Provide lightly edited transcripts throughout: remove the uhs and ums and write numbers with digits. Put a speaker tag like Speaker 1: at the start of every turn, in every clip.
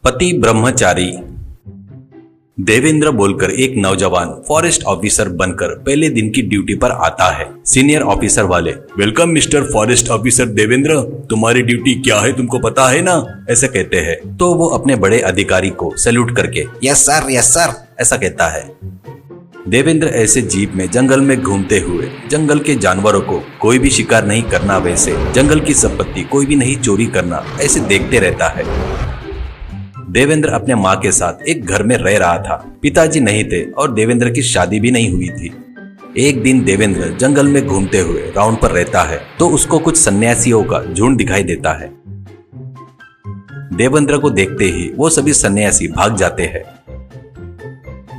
Speaker 1: पति ब्रह्मचारी। देवेंद्र बोलकर एक नौजवान फॉरेस्ट ऑफिसर बनकर पहले दिन की ड्यूटी पर आता है। सीनियर ऑफिसर वाले, welcome mister forest officer Devendra, तुम्हारी ड्यूटी क्या है तुमको पता है ना, ऐसे कहते हैं। तो वो अपने बड़े अधिकारी को सैल्यूट करके यस सर ऐसा कहता है। देवेंद्र ऐसे जीप में जंगल में घूमते हुए जंगल के जानवरों को कोई भी शिकार नहीं करना, वैसे जंगल की संपत्ति कोई भी नहीं चोरी करना, ऐसे देखते रहता है। देवेंद्र अपने माँ के साथ एक घर में रह रहा था। पिताजी नहीं थे और देवेंद्र की शादी भी नहीं हुई थी। एक दिन देवेंद्र जंगल में घूमते हुए राउंड पर रहता है तो उसको कुछ सन्यासियों का झुंड दिखाई देता है। देवेंद्र को देखते ही वो सभी सन्यासी भाग जाते हैं,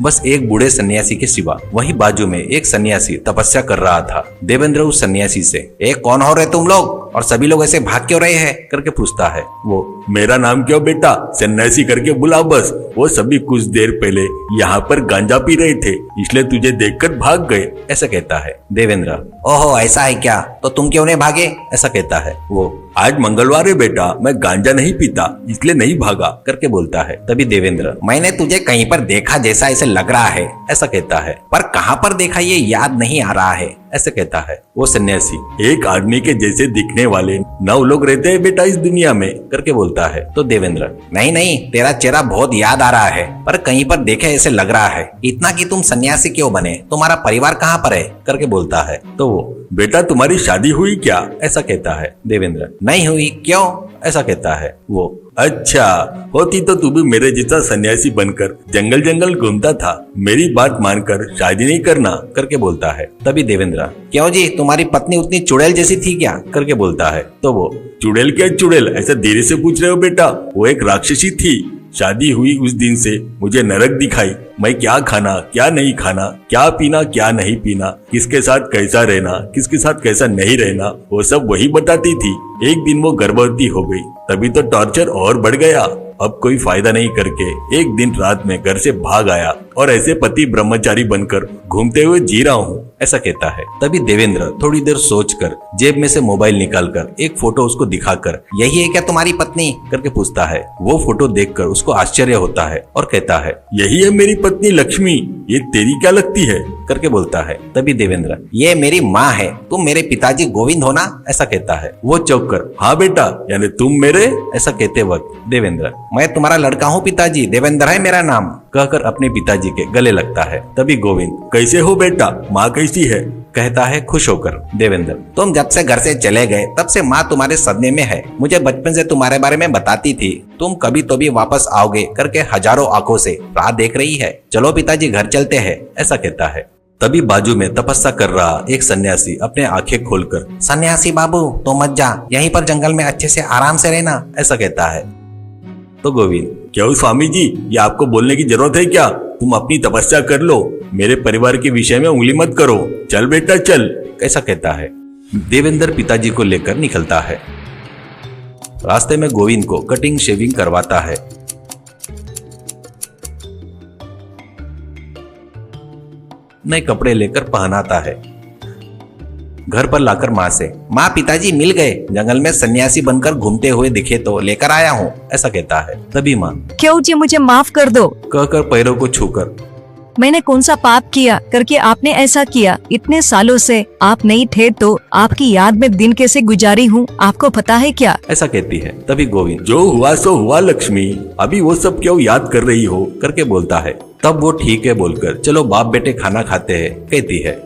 Speaker 1: बस एक बूढ़े सन्यासी के सिवा। वहीं बाजू में एक सन्यासी तपस्या कर रहा था। देवेंद्र उस सन्यासी से कौन हो रहे तुम लोग और सभी लोग ऐसे भाग क्यों रहे हैं करके पूछता है। वो, मेरा नाम क्यों बेटा, सन्यासी करके बुला बस। वो सभी कुछ देर पहले यहाँ पर गांजा पी रहे थे, इसलिए तुझे देखकर भाग गए, ऐसा कहता है। देवेंद्र, ओहो ऐसा है क्या, तो तुम क्यों नहीं भागे, ऐसा कहता है। वो, आज मंगलवार है बेटा, मैं गांजा नहीं पीता इसलिए नहीं भागा करके बोलता है। तभी देवेंद्र, मैंने तुझे कहीं पर देखा जैसा ऐसे लग रहा है, ऐसा कहता है, पर कहाँ पर देखा ये याद नहीं आ रहा है, ऐसे कहता है। वो सन्यासी, एक आदमी के जैसे दिखने वाले 9 लोग रहते हैं बेटा इस दुनिया में करके बोलता है। तो देवेंद्र, नहीं तेरा चेहरा बहुत याद आ रहा है, पर कहीं पर देखे ऐसे लग रहा है। इतना कि तुम सन्यासी क्यों बने, तुम्हारा परिवार कहाँ पर है करके बोलता है। तो वो, बेटा तुम्हारी शादी हुई क्या, ऐसा कहता है। देवेंद्र, नहीं हुई, क्यों, ऐसा कहता है। वो, अच्छा, होती तो तू भी मेरे जैसा सन्यासी बनकर जंगल जंगल घूमता था, मेरी बात मानकर शादी नहीं करना करके बोलता है। तभी देवेंद्र, क्यों जी, तुम्हारी पत्नी उतनी चुड़ैल जैसी थी क्या करके बोलता है। तो वो, चुड़ैल क्या चुड़ैल, ऐसा धीरे से पूछ रहे हो बेटा, वो एक राक्षसी थी। शादी हुई उस दिन से मुझे नरक दिखाई। मैं क्या खाना क्या नहीं खाना, क्या पीना क्या नहीं पीना, किसके साथ कैसा रहना किसके साथ कैसा नहीं रहना, वो सब वही बताती थी। एक दिन वो गर्भवती हो गई, तभी तो टॉर्चर और बढ़ गया। अब कोई फायदा नहीं करके एक दिन रात में घर से भाग आया और ऐसे पति ब्रह्मचारी बनकर घूमते हुए जी रहा हूँ, ऐसा कहता है। तभी देवेंद्र थोड़ी देर सोचकर जेब में से मोबाइल निकालकर एक फोटो उसको दिखाकर, यही है क्या तुम्हारी पत्नी करके पूछता है। वो फोटो देखकर उसको आश्चर्य होता है और कहता है, यही है मेरी पत्नी लक्ष्मी, ये तेरी क्या लगती है करके बोलता है। तभी देवेंद्र, ये मेरी माँ है, तुम मेरे पिताजी गोविंद हो ना, ऐसा कहता है। वो चौंक कर, हाँ बेटा, यानी तुम मेरे, ऐसा कहते वक्त देवेंद्र, मैं तुम्हारा लड़का हूँ पिताजी, देवेंद्र है मेरा नाम, कहकर अपने पिताजी के गले लगता है। तभी गोविंद, कैसे हो बेटा, माँ कैसी है, कहता है खुश होकर। देवेंद्र, तुम जब से घर से चले गए तब से माँ तुम्हारे सदमे में है, मुझे बचपन से तुम्हारे बारे में बताती थी, तुम कभी तो भी वापस आओगे करके हजारों आंखों से राह देख रही है, चलो पिताजी घर चलते हैं, ऐसा कहता है। तभी बाजू में तपस्या कर रहा एक सन्यासी अपने आंखें खोलकर, सन्यासी बाबू तो मत जा, यहीं पर जंगल में अच्छे से आराम से रहना, ऐसा कहता है। तो गोविंद, क्यों स्वामी जी, ये आपको बोलने की जरूरत है क्या, तुम अपनी तपस्या कर लो, मेरे परिवार के विषय में उंगली मत करो, चल बेटा चल, ऐसा कहता है। देवेंद्र पिताजी को लेकर निकलता है। रास्ते में गोविंद को कटिंग शेविंग करवाता है। नए कपड़े लेकर पहनाता है। घर पर लाकर माँ से, माँ पिताजी मिल गए, जंगल में सन्यासी बनकर घूमते हुए दिखे तो लेकर आया हूँ, ऐसा कहता है। तभी माँ,
Speaker 2: क्यों जी, मुझे माफ कर दो,
Speaker 1: कहकर पैरों को छूकर,
Speaker 2: मैंने कौन सा पाप किया करके आपने ऐसा किया, इतने सालों से आप नहीं थे तो आपकी याद में दिन कैसे गुजारी हूँ, आपको पता है क्या, ऐसा
Speaker 1: कहती है। तभी गोविंद, जो हुआ सो हुआ लक्ष्मी, अभी वो सब क्यों याद कर रही हो करके बोलता है। तब वो ठीक है बोलकर चलो बाप बेटे खाना खाते हैं, कहती है।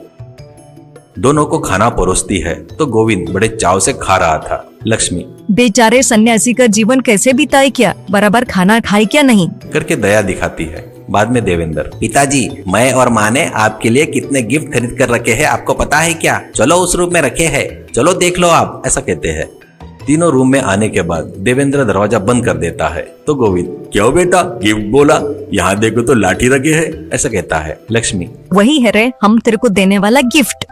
Speaker 1: दोनों को खाना परोसती है तो गोविंद बड़े चाव से खा रहा था। लक्ष्मी, बेचारे
Speaker 2: सन्यासी का जीवन कैसे बिताए क्या, बराबर खाना खाए क्या नहीं,
Speaker 1: करके दया दिखाती है। बाद में देवेंद्र, पिताजी मैं और माँ ने आपके लिए कितने गिफ्ट खरीद कर रखे हैं आपको पता है क्या, चलो उस रूम में रखे हैं, चलो देख लो आप, ऐसा कहते हैं। तीनों रूम में आने के बाद देवेंद्र दरवाजा बंद कर देता है। तो गोविंद, क्यों बेटा, गिफ्ट बोला, यहाँ देखो तो लाठी रखे है, ऐसा कहता है। लक्ष्मी,
Speaker 2: वही है रे हम तेरे को देने वाला गिफ्ट।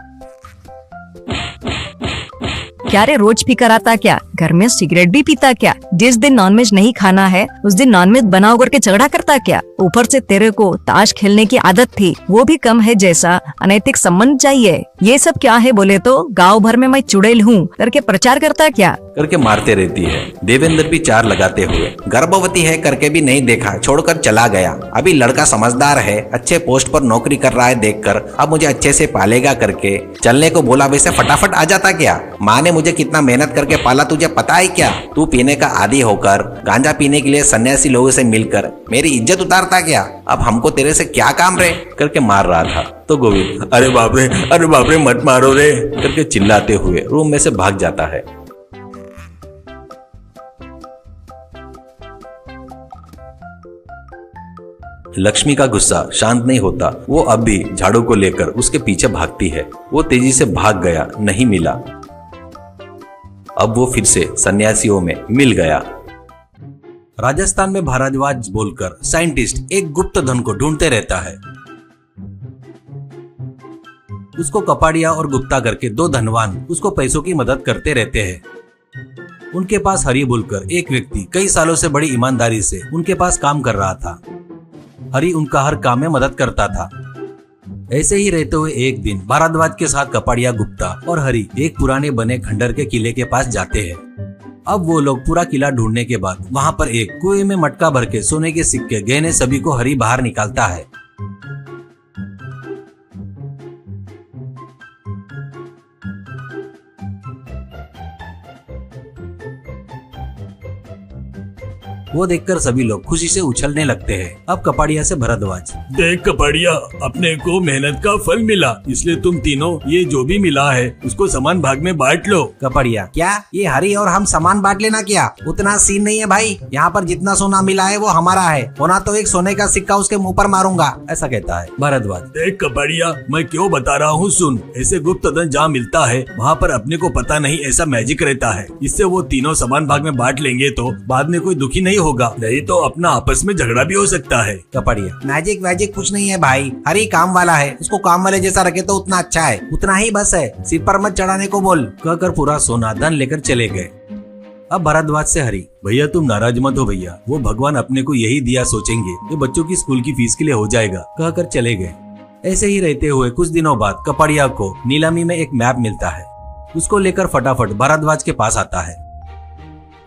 Speaker 2: क्या रे, रोज पी कर आता क्या? घर में सिगरेट भी पीता क्या? जिस दिन नॉनवेज नहीं खाना है उस दिन नॉनवेज बनाओ करके झगड़ा करता क्या? ऊपर से तेरे को ताश खेलने की आदत थी, वो भी कम है जैसा अनैतिक संबंध चाहिए। ये सब क्या है बोले तो गाँव भर में मैं चुड़ैल हूँ करके प्रचार करता क्या?
Speaker 1: करके मारते रहती है। देवेंद्र भी चार लगाते हुए, गर्भवती है करके भी नहीं देखा, छोड़कर चला गया। अभी लड़का समझदार है, अच्छे पोस्ट पर नौकरी कर रहा है देखकर अब मुझे अच्छे से पालेगा करके चलने को बोला, वैसे फटाफट आ जाता क्या? माँ ने मुझे कितना मेहनत करके पाला तुझे पता है क्या? तू पीने का आदी होकर गांजा पीने के लिए सन्यासी लोगों से मिलकर मेरी इज्जत उतारता क्या? अब हमको तेरे से क्या काम रे? करके मार रहा था तो गोविंद अरे बाप रे मत मारो रे करके चिल्लाते हुए रूम में से भाग जाता है। लक्ष्मी का गुस्सा शांत नहीं होता। वो अब भी झाड़ू को लेकर उसके पीछे भागती है। वो तेजी से भाग गया, नहीं मिला। अब वो फिर से सन्यासियों में मिल गया। राजस्थान में भारद्वाज बोलकर साइंटिस्ट एक गुप्त धन को ढूंढते रहता है। उसको कपाड़िया और गुप्ता करके दो धनवान उसको पैसों की मदद करते रहते हैं। उनके पास हरि बोलकर एक व्यक्ति कई सालों से बड़ी ईमानदारी से उनके पास काम कर रहा था। हरि उनका हर काम में मदद करता था। ऐसे ही रहते हुए एक दिन भारद्वाज के साथ कपाड़िया, गुप्ता और हरि एक पुराने बने खंडर के किले के पास जाते हैं। अब वो लोग पूरा किला ढूंढने के बाद वहाँ पर एक कुएं में मटका भर के सोने के सिक्के, गहने सभी को हरि बाहर निकालता है। वो देखकर सभी लोग खुशी से उछलने लगते हैं। अब कपाड़िया से भारद्वाज,
Speaker 3: देख कपाड़िया, अपने को मेहनत का फल मिला, इसलिए तुम तीनों ये जो भी मिला है उसको समान भाग में बांट लो।
Speaker 1: कपाड़िया, क्या ये हरि और हम समान बांट लेना क्या? उतना सीन नहीं है भाई, यहाँ पर जितना सोना मिला है वो हमारा है, होना तो एक सोने का सिक्का उसके मुँह पर मारूंगा, ऐसा कहता है भारद्वाज।
Speaker 3: देख कपाड़िया, मैं क्यों बता रहा हूँ सुन, ऐसे गुप्त धन जहाँ मिलता है वहाँ पर अपने को पता नहीं ऐसा मैजिक रहता है। इससे वो तीनों समान भाग में बांट लेंगे तो बाद में कोई दुखी नहीं होगा, नहीं तो अपना आपस में झगड़ा भी हो सकता है।
Speaker 1: कपाड़िया, मैजिक वैजिक कुछ नहीं है भाई, हरि काम वाला है, उसको काम वाले जैसा रखे तो उतना अच्छा है, उतना ही बस है, सिर पर मत चढ़ाने को बोल, कहकर पूरा सोना धन लेकर चले गए। अब भारद्वाज से हरि,
Speaker 3: भैया तुम नाराज मत हो भैया, वो भगवान अपने को यही दिया सोचेंगे, ये बच्चों की स्कूल की फीस के लिए हो जाएगा,
Speaker 1: कहकर चले गए। ऐसे ही रहते हुए कुछ दिनों बाद कपाड़िया को नीलामी में एक मैप मिलता है। उसको लेकर फटाफट भारद्वाज के पास आता है।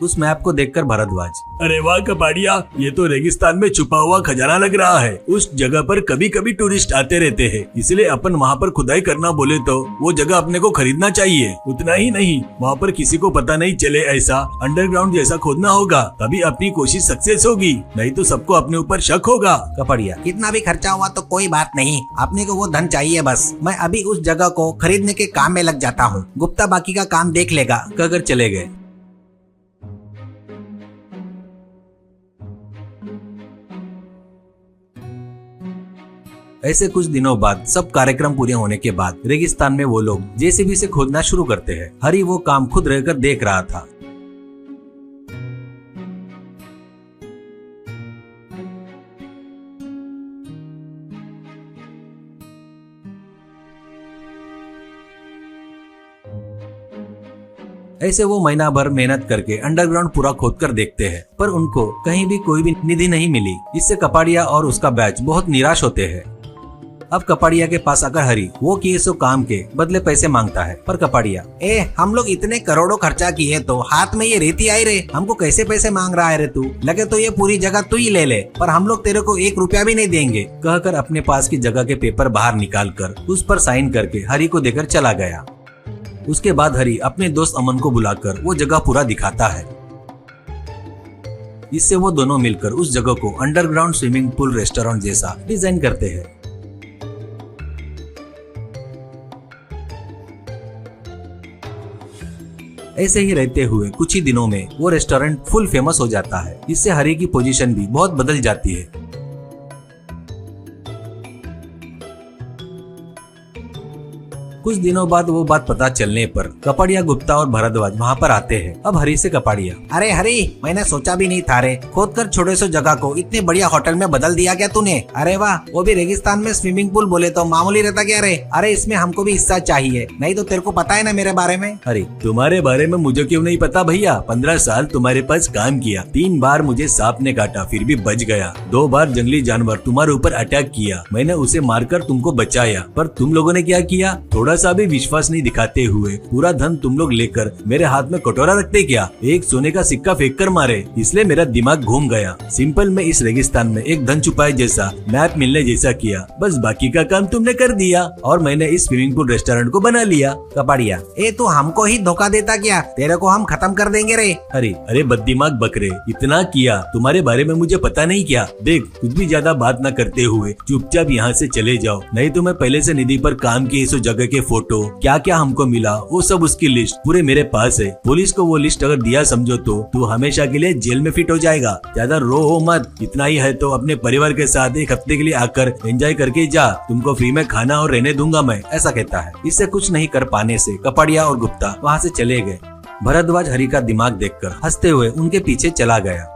Speaker 1: उस मैप को देखकर भारद्वाज,
Speaker 3: अरे वाह कपाड़िया, ये तो रेगिस्तान में छुपा हुआ खजाना लग रहा है। उस जगह पर कभी कभी टूरिस्ट आते रहते हैं, इसलिए अपन वहाँ पर खुदाई करना बोले तो वो जगह अपने को खरीदना चाहिए। उतना ही नहीं, वहाँ पर किसी को पता नहीं चले ऐसा अंडरग्राउंड जैसा खोदना होगा, तभी अपनी कोशिश सक्सेस होगी, नहीं तो सबको अपने ऊपर शक होगा।
Speaker 1: कपाड़िया, कितना भी खर्चा हुआ तो कोई बात नहीं, अपने को वो धन चाहिए बस, मैं अभी उस जगह को खरीदने के काम में लग जाता हूँ, गुप्ता बाकी का काम देख लेगा, कहकर चले गए। ऐसे कुछ दिनों बाद सब कार्यक्रम पूरे होने के बाद रेगिस्तान में वो लोग जेसीबी से खोदना शुरू करते हैं। हरि वो काम खुद रहकर देख रहा था। ऐसे वो महीना भर मेहनत करके अंडरग्राउंड पूरा खोदकर देखते हैं, पर उनको कहीं भी कोई भी निधि नहीं मिली। इससे कपाड़िया और उसका बैच बहुत निराश होते हैं। अब कपाड़िया के पास आकर हरि वो किए सो काम के बदले पैसे मांगता है, पर कपाड़िया, हम लोग इतने करोड़ों खर्चा किए तो हाथ में ये रेती आई रे, हमको कैसे पैसे मांग रहा है रे तू? लगे तो ये पूरी जगह तू ही ले ले, पर हम लोग तेरे को 1 रुपया भी नहीं देंगे, कहकर अपने पास की जगह के पेपर बाहर निकाल कर उस पर साइन करके हरि को देकर चला गया। उसके बाद हरि अपने दोस्त अमन को बुलाकर वो जगह पूरा दिखाता है। इससे वो दोनों मिलकर उस जगह को अंडरग्राउंड स्विमिंग पूल रेस्टोरेंट जैसा डिजाइन करते हैं। ऐसे ही रहते हुए कुछ ही दिनों में वो रेस्टोरेंट फुल फेमस हो जाता है। इससे हरि की पोजीशन भी बहुत बदल जाती है। कुछ दिनों बाद वो बात पता चलने पर कपाड़िया, गुप्ता और भरद्वाज वहाँ पर आते हैं। अब हरी से कपाड़िया,
Speaker 4: अरे हरी, मैंने सोचा भी नहीं था रे, खोद कर छोटे से जगह को इतनी बढ़िया होटल में बदल दिया क्या तूने। अरे वाह, वो भी रेगिस्तान में स्विमिंग पूल बोले तो मामूली रहता क्या रे। अरे इसमें हमको भी हिस्सा चाहिए, नहीं तो तेरे को पता है ना मेरे बारे में।
Speaker 3: अरे तुम्हारे बारे में मुझे क्यों नहीं पता भैया। 15 साल तुम्हारे पास काम किया, 3 बार मुझे सांप ने काटा फिर भी बच गया, 2 बार जंगली जानवर तुम्हारे ऊपर अटैक किया, मैंने उसे मारकर तुमको बचाया। पर तुम लोगों ने क्या किया, थोड़ा सा भी विश्वास नहीं दिखाते हुए पूरा धन तुम लोग लेकर मेरे हाथ में कटोरा रखते क्या, एक सोने का सिक्का फेंक कर मारे, इसलिए मेरा दिमाग घूम गया। सिंपल में इस रेगिस्तान में एक धन छुपाए जैसा मैप मिलने जैसा किया, बस बाकी का काम तुमने कर दिया और मैंने इस स्विमिंग पूल रेस्टोरेंट को बना लिया।
Speaker 4: कपाड़िया, ए तू हमको ही धोखा देता क्या, तेरे को हम खत्म कर देंगे रे।
Speaker 3: अरे बददिमाग बकरे, इतना किया तुम्हारे बारे में मुझे पता नहीं क्या। देख, कुछ भी ज्यादा बात न करते हुए चुपचाप यहाँ से चले जाओ, नहीं तो मैं पहले से निधि पर काम किए इस जगह के फोटो, क्या क्या हमको मिला वो सब उसकी लिस्ट पूरे मेरे पास है। पुलिस को वो लिस्ट अगर दिया समझो तो तू हमेशा के लिए जेल में फिट हो जाएगा। ज्यादा रो हो मत, इतना ही है तो अपने परिवार के साथ एक हफ्ते के लिए आकर एंजॉय करके जा, तुमको फ्री में खाना और रहने दूंगा मैं,
Speaker 1: ऐसा कहता है। इससे कुछ नहीं कर पाने से कपाड़िया और गुप्ता वहाँ से चले गए। भरद्वाज हरी का दिमाग देखकर हंसते हुए उनके पीछे चला गया।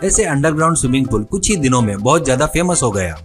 Speaker 1: ऐसे अंडरग्राउंड स्विमिंग पूल कुछ ही दिनों में बहुत ज्यादा फेमस हो गया।